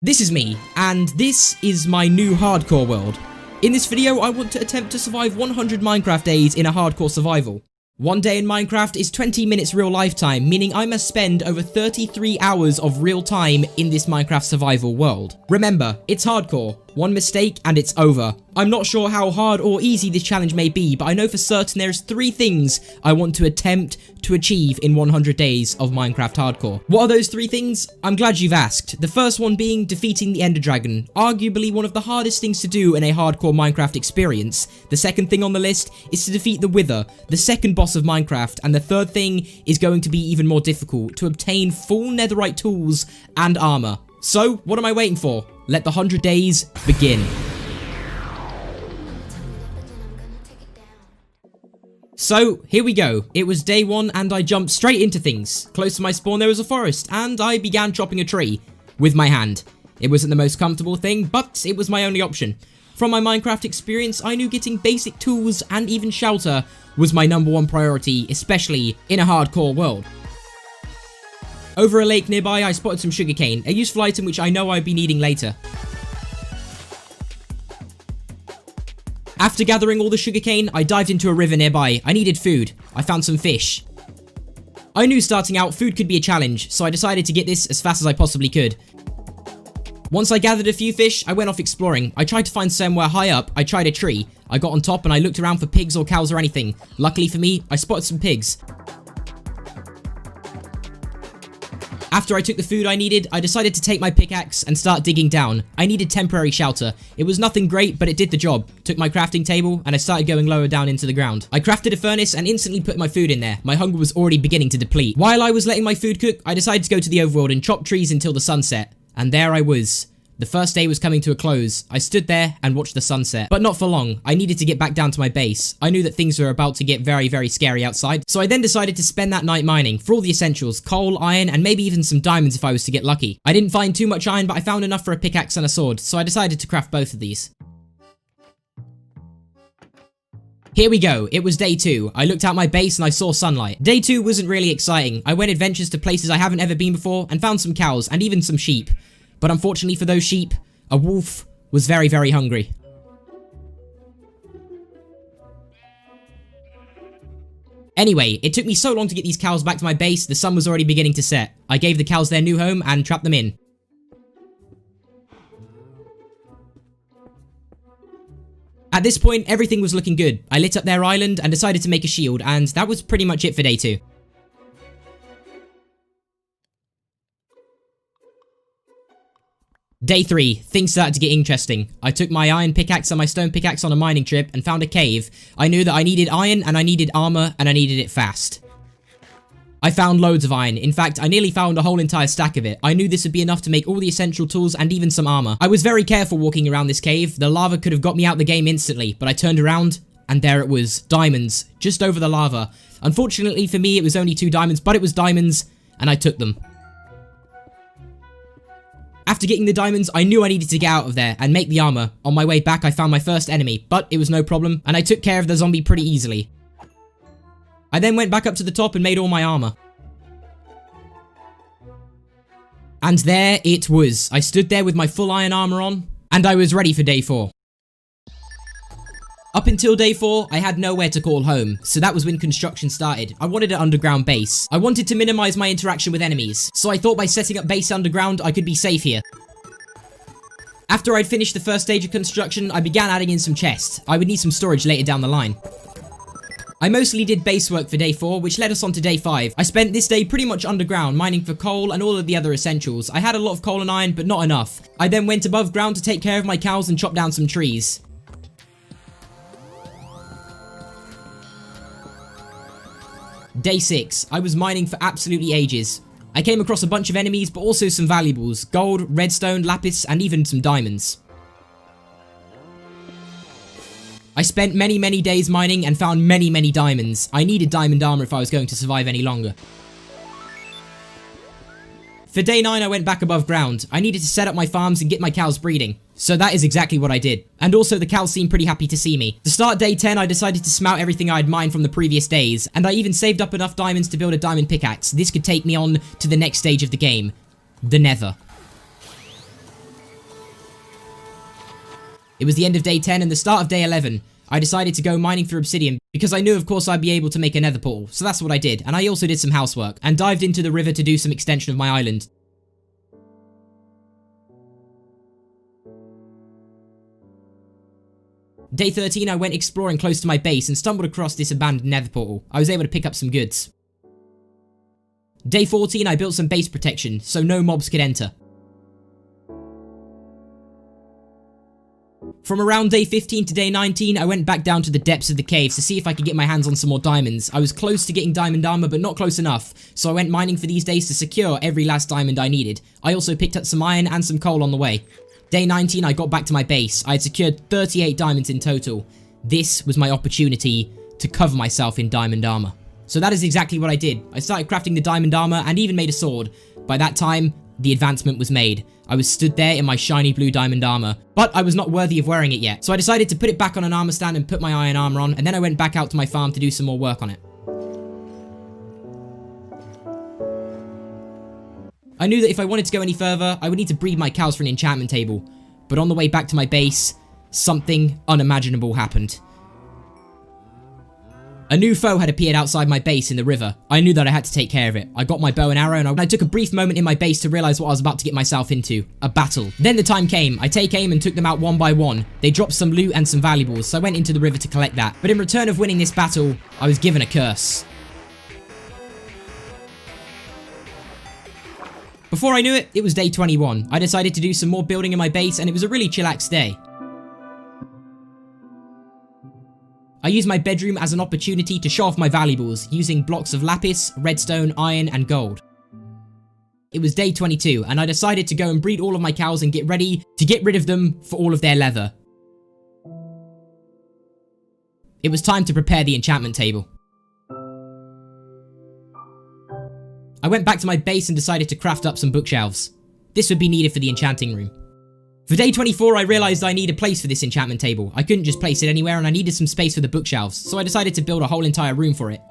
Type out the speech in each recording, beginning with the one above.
This is me, and this is my new hardcore world. In this video, I want to attempt to survive 100 Minecraft days in a hardcore survival. One day in Minecraft is 20 minutes real life time, meaning I must spend over 33 hours of real time in this Minecraft survival world. Remember, it's hardcore. One mistake and it's over. I'm not sure how hard or easy this challenge may be, but I know for certain there's 3 things I want to attempt to achieve in 100 days of Minecraft hardcore. What are those 3 things? I'm glad you've asked. The first one being defeating the Ender Dragon, arguably one of the hardest things to do in a hardcore Minecraft experience. The second thing on the list is to defeat the Wither, the second boss of Minecraft, and the third thing is going to be even more difficult, to obtain full netherite tools and armor. So, what am I waiting for? Let the 100 days begin. So, here we go. It was day 1 and I jumped straight into things. Close to my spawn there was a forest and I began chopping a tree with my hand. It wasn't the most comfortable thing, but it was my only option. From my Minecraft experience, I knew getting basic tools and even shelter was my #1 priority, especially in a hardcore world. Over a lake nearby, I spotted some sugarcane, a useful item which I know I'd be needing later. After gathering all the sugarcane, I dived into a river nearby. I needed food. I found some fish. I knew starting out, food could be a challenge, so I decided to get this as fast as I possibly could. Once I gathered a few fish, I went off exploring. I tried to find somewhere high up. I tried a tree. I got on top and I looked around for pigs or cows or anything. Luckily for me, I spotted some pigs. After I took the food I needed, I decided to take my pickaxe and start digging down. I needed temporary shelter. It was nothing great, but it did the job. Took my crafting table and I started going lower down into the ground. I crafted a furnace and instantly put my food in there. My hunger was already beginning to deplete. While I was letting my food cook, I decided to go to the overworld and chop trees until the sun set. And there I was. The first day was coming to a close. I stood there and watched the sunset. But not for long. I needed to get back down to my base. I knew that things were about to get very, very scary outside. So I then decided to spend that night mining for all the essentials. Coal, iron, and maybe even some diamonds if I was to get lucky. I didn't find too much iron, but I found enough for a pickaxe and a sword. So I decided to craft both of these. Here we go. It was day 2. I looked out my base and I saw sunlight. Day 2 wasn't really exciting. I went adventures to places I haven't ever been before and found some cows and even some sheep. But unfortunately for those sheep, a wolf was very, very hungry. Anyway, it took me so long to get these cows back to my base, the sun was already beginning to set. I gave the cows their new home and trapped them in. At this point, everything was looking good. I lit up their island and decided to make a shield, and that was pretty much it for day 2. Day 3, things started to get interesting. I took my iron pickaxe and my stone pickaxe on a mining trip and found a cave. I knew that I needed iron and I needed armor and I needed it fast. I found loads of iron. In fact, I nearly found a whole entire stack of it. I knew this would be enough to make all the essential tools and even some armor. I was very careful walking around this cave. The lava could have got me out the game instantly, but I turned around and there it was. Diamonds, just over the lava. Unfortunately for me, it was only 2 diamonds, but it was diamonds and I took them. After getting the diamonds, I knew I needed to get out of there and make the armor. On my way back, I found my first enemy, but it was no problem, and I took care of the zombie pretty easily. I then went back up to the top and made all my armor. And there it was. I stood there with my full iron armor on, and I was ready for day 4. Up until day 4, I had nowhere to call home, so that was when construction started. I wanted an underground base. I wanted to minimize my interaction with enemies, so I thought by setting up base underground, I could be safe here. After I'd finished the first stage of construction, I began adding in some chests. I would need some storage later down the line. I mostly did base work for day 4, which led us on to day 5. I spent this day pretty much underground, mining for coal and all of the other essentials. I had a lot of coal and iron, but not enough. I then went above ground to take care of my cows and chop down some trees. Day 6, I was mining for absolutely ages. I came across a bunch of enemies, but also some valuables. Gold, redstone, lapis, and even some diamonds. I spent many, many days mining and found many, many diamonds. I needed diamond armor if I was going to survive any longer. For day 9, I went back above ground. I needed to set up my farms and get my cows breeding. So that is exactly what I did. And also the cows seemed pretty happy to see me. To start day 10, I decided to smelt everything I had mined from the previous days. And I even saved up enough diamonds to build a diamond pickaxe. This could take me on to the next stage of the game. The Nether. It was the end of day 10 and the start of day 11. I decided to go mining for obsidian because I knew of course I'd be able to make a nether portal, so that's what I did, and I also did some housework and dived into the river to do some extension of my island. Day 13 I went exploring close to my base and stumbled across this abandoned nether portal. I was able to pick up some goods. Day 14 I built some base protection so no mobs could enter. From around day 15 to day 19, I went back down to the depths of the caves to see if I could get my hands on some more diamonds. I was close to getting diamond armor, but not close enough, so I went mining for these days to secure every last diamond I needed. I also picked up some iron and some coal on the way. Day 19, I got back to my base. I had secured 38 diamonds in total. This was my opportunity to cover myself in diamond armor. So that is exactly what I did. I started crafting the diamond armor and even made a sword. By that time, the advancement was made. I was stood there in my shiny blue diamond armor, but I was not worthy of wearing it yet. So I decided to put it back on an armor stand and put my iron armor on, and then I went back out to my farm to do some more work on it. I knew that if I wanted to go any further, I would need to breed my cows for an enchantment table. But on the way back to my base, something unimaginable happened. A new foe had appeared outside my base in the river. I knew that I had to take care of it. I got my bow and arrow and I took a brief moment in my base to realize what I was about to get myself into. A battle. Then the time came. I take aim and took them out one by one. They dropped some loot and some valuables, so I went into the river to collect that. But in return of winning this battle, I was given a curse. Before I knew it, it was day 21. I decided to do some more building in my base and it was a really chillax day. I used my bedroom as an opportunity to show off my valuables, using blocks of lapis, redstone, iron, and gold. It was day 22, and I decided to go and breed all of my cows and get ready to get rid of them for all of their leather. It was time to prepare the enchantment table. I went back to my base and decided to craft up some bookshelves. This would be needed for the enchanting room. For day 24, I realized I need a place for this enchantment table. I couldn't just place it anywhere and I needed some space for the bookshelves, so I decided to build a whole entire room for it.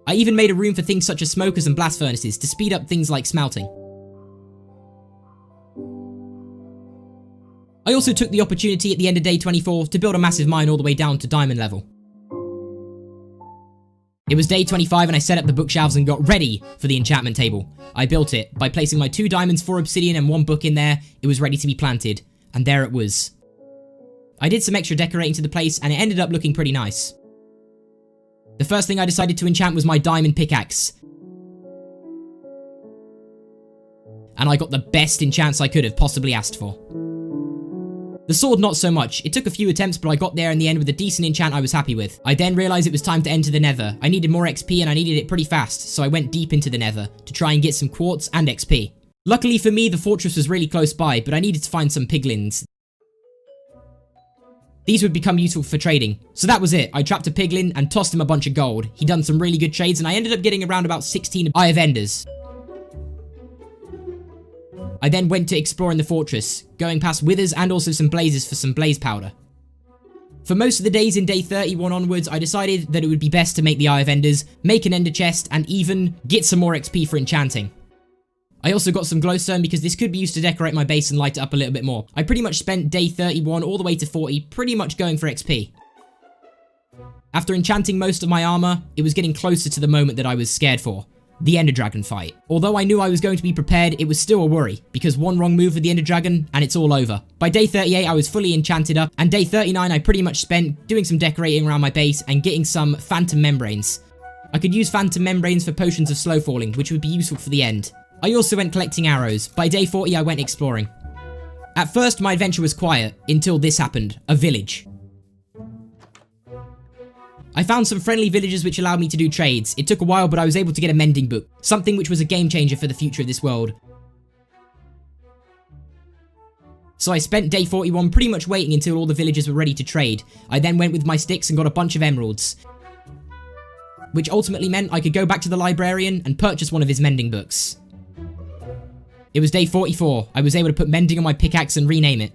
I even made a room for things such as smokers and blast furnaces to speed up things like smelting. I also took the opportunity at the end of day 24 to build a massive mine all the way down to diamond level. It was day 25 and I set up the bookshelves and got ready for the enchantment table. I built it by placing my 2 diamonds, 4 obsidian and 1 book in there. It was ready to be planted, and there it was. I did some extra decorating to the place and it ended up looking pretty nice. The first thing I decided to enchant was my diamond pickaxe. And I got the best enchants I could have possibly asked for. The sword not so much. It took a few attempts, but I got there in the end with a decent enchant I was happy with. I then realized it was time to enter the nether. I needed more XP and I needed it pretty fast, so I went deep into the nether to try and get some quartz and XP. Luckily for me, the fortress was really close by, but I needed to find some piglins. These would become useful for trading. So that was it. I trapped a piglin and tossed him a bunch of gold. He done some really good trades and I ended up getting around about 16 Eye of Enders. I then went to explore in the fortress, going past withers and also some blazes for some blaze powder. For most of the days in day 31 onwards, I decided that it would be best to make the Eye of Enders, make an ender chest, and even get some more XP for enchanting. I also got some glowstone because this could be used to decorate my base and light it up a little bit more. I pretty much spent day 31 all the way to 40 pretty much going for XP. After enchanting most of my armor, it was getting closer to the moment that I was scared for. The Ender Dragon fight. Although I knew I was going to be prepared, it was still a worry, because one wrong move with the Ender Dragon and it's all over. By day 38 I was fully enchanted up, and day 39 I pretty much spent doing some decorating around my base and getting some phantom membranes. I could use phantom membranes for potions of slow falling, which would be useful for the end. I also went collecting arrows. By day 40 I went exploring. At first my adventure was quiet, until this happened, a village. I found some friendly villagers which allowed me to do trades. It took a while, but I was able to get a mending book, something which was a game changer for the future of this world. So I spent day 41 pretty much waiting until all the villagers were ready to trade. I then went with my sticks and got a bunch of emeralds, which ultimately meant I could go back to the librarian and purchase one of his mending books. It was day 44. I was able to put mending on my pickaxe and rename it.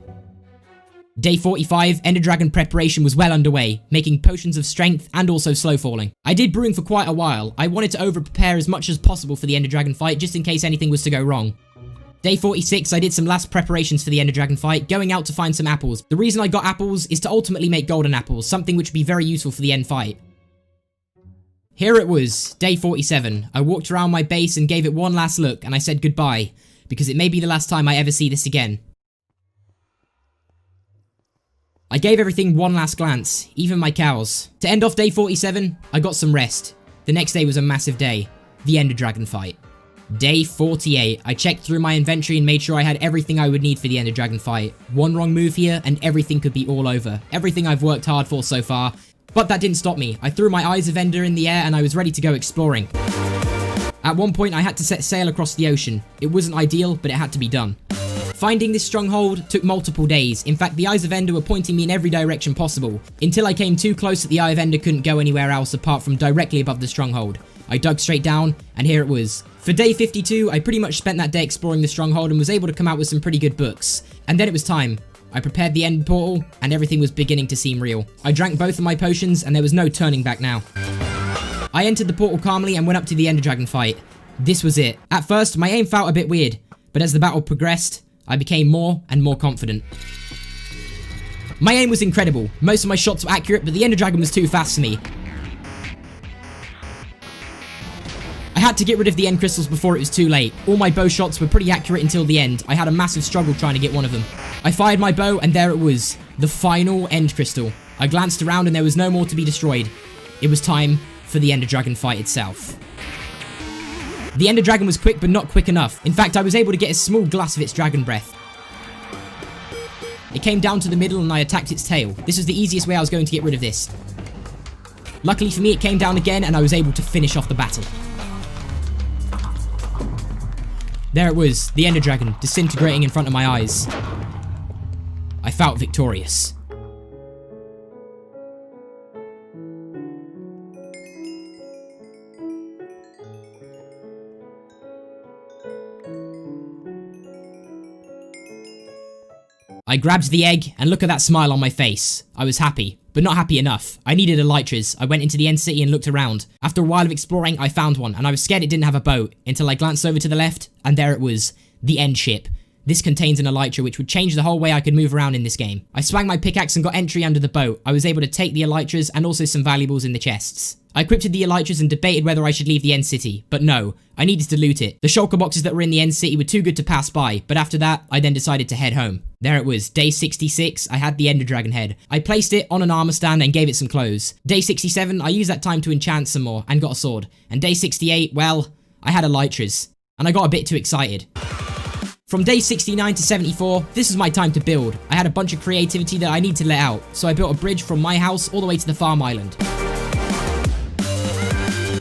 Day 45, Ender Dragon preparation was well underway, making potions of strength and also slow falling. I did brewing for quite a while. I wanted to over prepare as much as possible for the Ender Dragon fight just in case anything was to go wrong. Day 46, I did some last preparations for the Ender Dragon fight, going out to find some apples. The reason I got apples is to ultimately make golden apples, something which would be very useful for the end fight. Here it was, day 47. I walked around my base and gave it one last look, and I said goodbye, because it may be the last time I ever see this again. I gave everything one last glance, even my cows. To end off day 47, I got some rest. The next day was a massive day, the Ender Dragon fight. Day 48, I checked through my inventory and made sure I had everything I would need for the Ender Dragon fight. One wrong move here and everything could be all over. Everything I've worked hard for so far. But that didn't stop me. I threw my Eyes of Ender in the air and I was ready to go exploring. At one point I had to set sail across the ocean. It wasn't ideal, but it had to be done. Finding this stronghold took multiple days. In fact, the Eyes of Ender were pointing me in every direction possible, until I came too close that the Eye of Ender couldn't go anywhere else apart from directly above the stronghold. I dug straight down, and here it was. For day 52, I pretty much spent that day exploring the stronghold and was able to come out with some pretty good books. And then it was time. I prepared the end portal, and everything was beginning to seem real. I drank both of my potions, and there was no turning back now. I entered the portal calmly and went up to the Ender Dragon fight. This was it. At first, my aim felt a bit weird, but as the battle progressed, I became more and more confident. My aim was incredible. Most of my shots were accurate, but the Ender Dragon was too fast for me. I had to get rid of the end crystals before it was too late. All my bow shots were pretty accurate until the end. I had a massive struggle trying to get one of them. I fired my bow and there it was, the final end crystal. I glanced around and there was no more to be destroyed. It was time for the Ender Dragon fight itself. The Ender Dragon was quick but not quick enough. In fact, I was able to get a small glass of its dragon breath. It came down to the middle and I attacked its tail. This was the easiest way I was going to get rid of this. Luckily for me, it came down again and I was able to finish off the battle. There it was, the Ender Dragon, disintegrating in front of my eyes. I felt victorious. I grabbed the egg, and look at that smile on my face. I was happy, but not happy enough. I needed elytras. I went into the end city and looked around. After a while of exploring, I found one, and I was scared it didn't have a boat, until I glanced over to the left, and there it was, the end ship. This contains an elytra which would change the whole way I could move around in this game. I swung my pickaxe and got entry under the boat. I was able to take the elytras and also some valuables in the chests. I equipped the elytras and debated whether I should leave the end city, but no, I needed to loot it. The shulker boxes that were in the end city were too good to pass by, but after that, I then decided to head home. There it was, day 66, I had the Ender Dragon head. I placed it on an armor stand and gave it some clothes. Day 67, I used that time to enchant some more and got a sword. And day 68, well, I had elytras. And I got a bit too excited. From day 69 to 74, this was my time to build. I had a bunch of creativity that I need to let out, so I built a bridge from my house all the way to the farm island.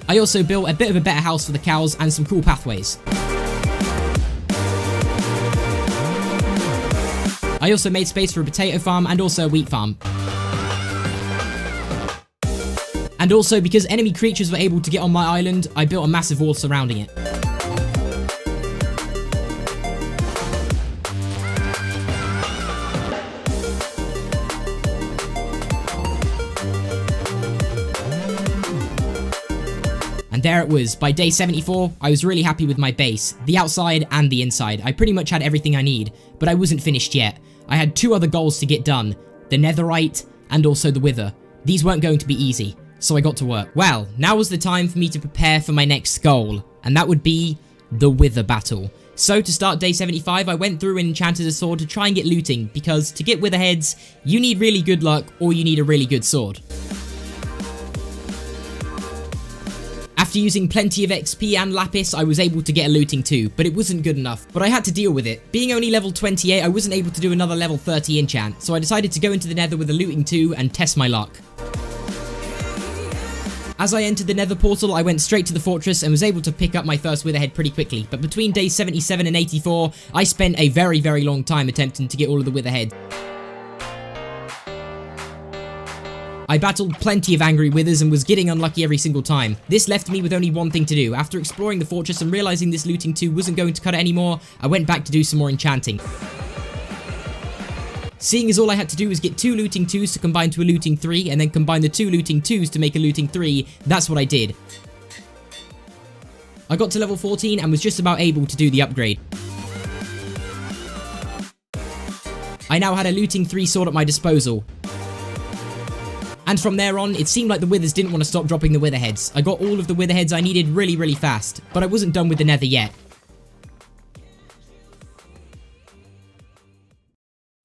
I also built a bit of a better house for the cows and some cool pathways. I also made space for a potato farm and also a wheat farm. And also, because enemy creatures were able to get on my island, I built a massive wall surrounding it. And there it was. By day 74, I was really happy with my base, the outside and the inside. I pretty much had everything I need, but I wasn't finished yet. I had two other goals to get done, the netherite and also the wither. These weren't going to be easy, so I got to work. Well, now was the time for me to prepare for my next goal, and that would be the wither battle. So to start day 75, I went through and enchanted a sword to try and get looting, because to get wither heads, you need really good luck or you need a really good sword. After using plenty of XP and lapis, I was able to get a looting too, but it wasn't good enough. But I had to deal with it. Being only level 28, I wasn't able to do another level 30 enchant, so I decided to go into the nether with a looting 2 and test my luck. As I entered the nether portal, I went straight to the fortress and was able to pick up my first witherhead pretty quickly, but between days 77 and 84, I spent a very long time attempting to get all of the witherheads. I battled plenty of angry withers and was getting unlucky every single time. This left me with only one thing to do. After exploring the fortress and realizing this looting 2 wasn't going to cut it anymore, I went back to do some more enchanting. Seeing as all I had to do was get 2 looting 2s to combine to a looting 3 and then combine the 2 looting 2s to make a looting 3, that's what I did. I got to level 14 and was just about able to do the upgrade. I now had a looting 3 sword at my disposal. And from there on, it seemed like the withers didn't want to stop dropping the wither heads. I got all of the wither heads I needed really fast, but I wasn't done with the nether yet.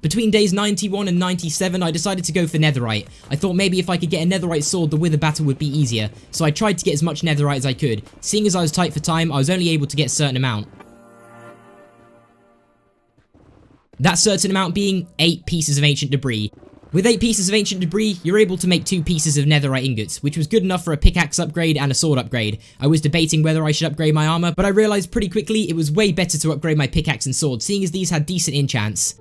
Between days 91 and 97, I decided to go for netherite. I thought maybe if I could get a netherite sword, the wither battle would be easier, so I tried to get as much netherite as I could. Seeing as I was tight for time, I was only able to get a certain amount. That certain amount being 8 pieces of ancient debris. With 8 pieces of ancient debris, you're able to make 2 pieces of netherite ingots, which was good enough for a pickaxe upgrade and a sword upgrade. I was debating whether I should upgrade my armor, but I realized pretty quickly it was way better to upgrade my pickaxe and sword, seeing as these had decent enchants.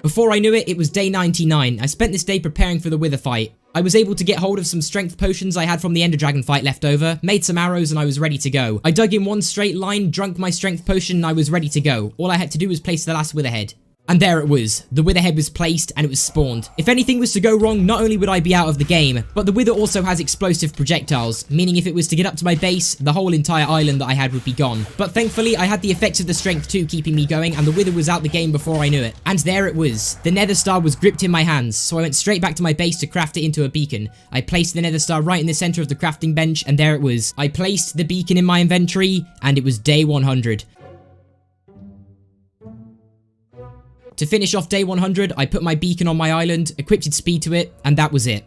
Before I knew it, it was day 99. I spent this day preparing for the wither fight. I was able to get hold of some strength potions I had from the ender dragon fight left over, made some arrows, and I was ready to go. I dug in one straight line, drunk my strength potion, and I was ready to go. All I had to do was place the last wither head. And there it was. The wither head was placed and it was spawned. If anything was to go wrong, not only would I be out of the game, but the wither also has explosive projectiles, meaning if it was to get up to my base, the whole entire island that I had would be gone. But thankfully, I had the effects of the strength 2 keeping me going, and the wither was out the game before I knew it. And there it was. The nether star was gripped in my hands, so I went straight back to my base to craft it into a beacon. I placed the nether star right in the center of the crafting bench, and there it was. I placed the beacon in my inventory, and it was day 100. To finish off day 100, I put my beacon on my island, equipped speed to it, and that was it.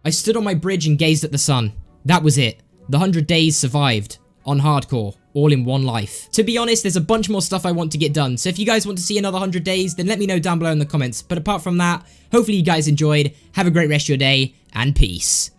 I stood on my bridge and gazed at the sun. That was it. The 100 days survived. On hardcore. All in one life. To be honest, there's a bunch more stuff I want to get done, so if you guys want to see another 100 days, then let me know down below in the comments. But apart from that, hopefully you guys enjoyed, have a great rest of your day, and peace.